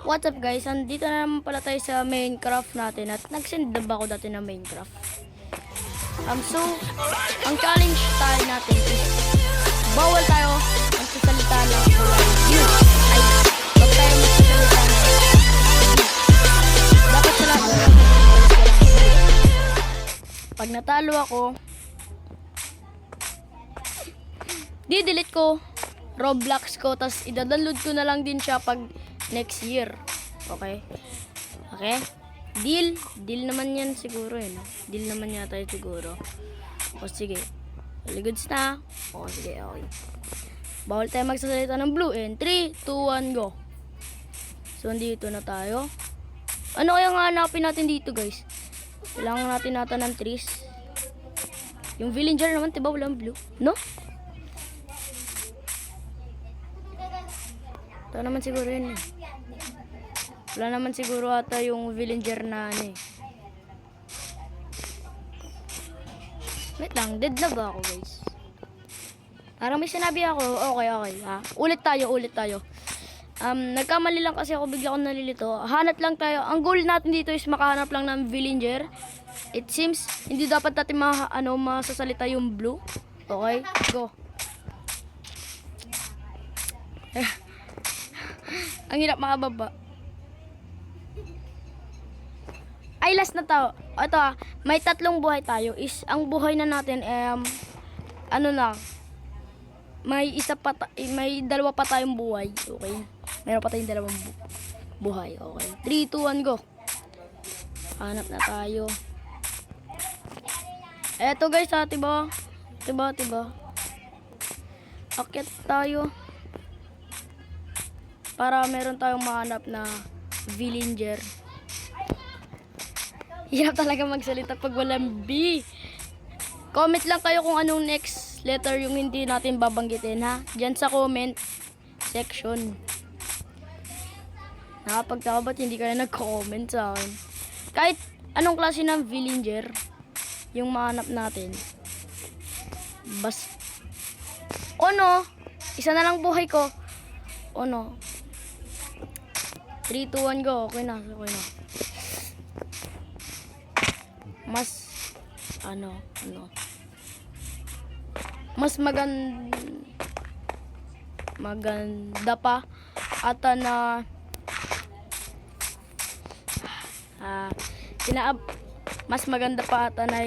What's up guys, andito na naman pala tayo sa Minecraft natin at nagsendab ako dati na Minecraft. So, ang challenge tayo natin is bawal tayo magsasalita ng kulay blue. Ay, wag tayo magsasalita ng dapat sila pag natalo ako, di-delete ko Roblox ko, tas i-download ko na lang din siya pag next year. Okay? Okay? Deal? Deal naman yan siguro no? Deal naman yata yun siguro. O sige. All goods na. O sige, okay. Bawal tayo magsasalita ng blue. And 3, 2, 1, go. So, andito na tayo. Ano kaya nga hanapin natin dito, guys? Kailangan natin ng trees. Yung villager naman, diba walang blue? No? Ito naman siguro yun eh. Wala naman siguro ata yung villager na ano eh. Wait lang, dead na ba ako guys? Parang may sinabi ako. Okay ha. Ulit tayo. Nagkamali lang kasi ako, bigla ko nalilito. Hanap lang tayo. Ang goal natin dito is makahanap lang ng villager. It seems hindi dapat natin masasalita yung blue. Okay, go. Ang hirap makababa. Ay, last na to. Ito may 3 buhay tayo. Is ang buhay na natin may 2 pa tayong buhay. Okay. Meron pa tayong 2 buhay. Okay. 3, 2, 1, go. Hanap na tayo. Eto guys, tiba. Akyat tayo. Para meron tayong mahanap na villager. Hirap talaga magsalita pag walang B. Comment lang kayo kung anong next letter yung hindi natin babanggitin ha. Diyan sa comment section. Nakapagtaka ba't hindi ka na nag-comment sa akin? Kahit anong klase ng villager yung mahanap natin. Oh no! Isa na lang buhay ko. Oh no. 3, 2, 1, go. Okay na. Mas mas maganda pa ata na mas maganda pa ata na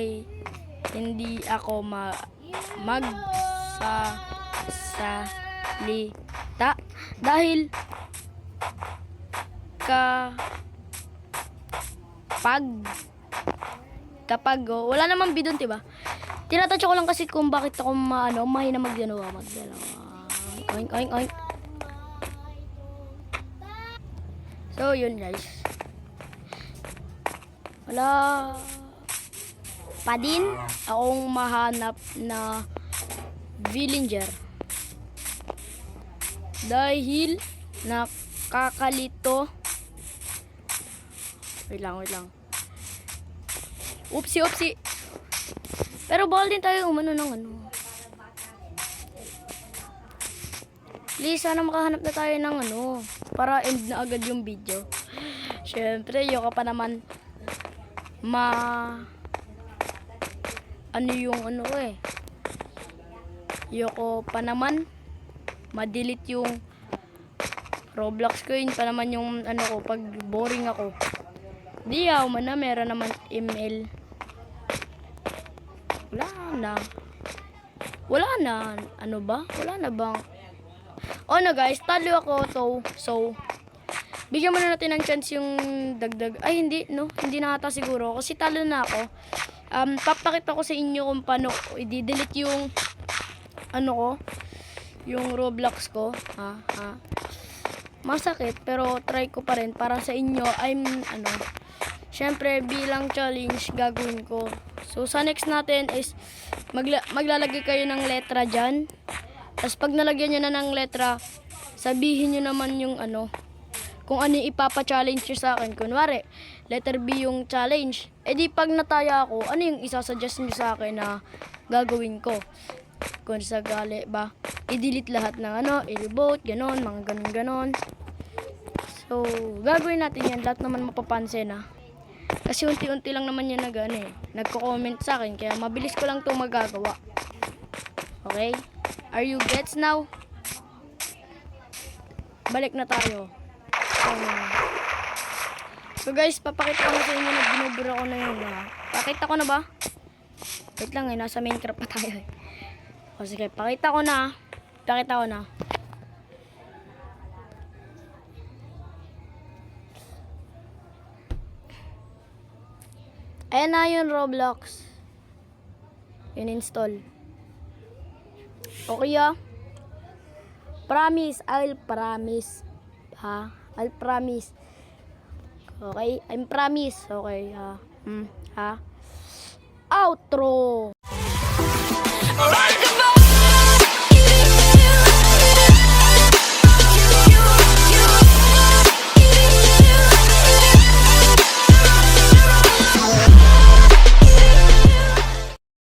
hindi ako magsasalita dahil kapag wala namang bidon, diba? Tinatouch ko lang kasi kung bakit ako mahina magdalawa. Oink, oink, oink. So, yun guys. Wala pa din akong mahanap na villager. Dahil nakakalito. Wait lang. Upsi. Pero bawal din tayo umano ng Please, sana makahanap na tayo ng para end na agad yung video. Syempre, yung pa naman Yoko pa naman ma-delete yung Roblox ko, yun pa naman yung ko pag boring ako. Di meron naman email. Wala na. Wala na bang? Oh no guys, talo ako. So bigyan muna natin ng chance yung dagdag. Ay hindi na ata siguro kasi talo na ako. Papakita ko sa inyo kung paano i-delete yung yung Roblox ko. Masakit pero try ko pa rin para sa inyo. Syempre bilang challenge gagawin ko. So sa next natin is maglalagay kayo ng letra dyan. Tapos pag nalagyan nyo na ng letra, sabihin nyo naman yung kung ano yung ipapa-challenge nyo sa akin. Kunwari, letter B yung challenge. E di pag nataya ako, ano yung isasuggest nyo sa akin na gagawin ko? Kung sa gali ba, i-delete lahat ng i-reboot, ganon, mga ganon. So, gagawin natin yan. Lahat naman mapapansin ha. Kasi unti-unti lang naman yan nagko-comment sa akin. Kaya mabilis ko lang itong magagawa. Okay? Are you gets now? Balik na tayo. So guys, papakita ko na sa inyo na binubura ko na yun. Pakita ko na ba? Wait lang nasa Minecraft pa tayo O sige, pakita ko na. Ayan na yun, Roblox. Yun install. Okay Promise, I'll promise. I'll promise. Okay, I'm promise. Okay, Outro. Alright.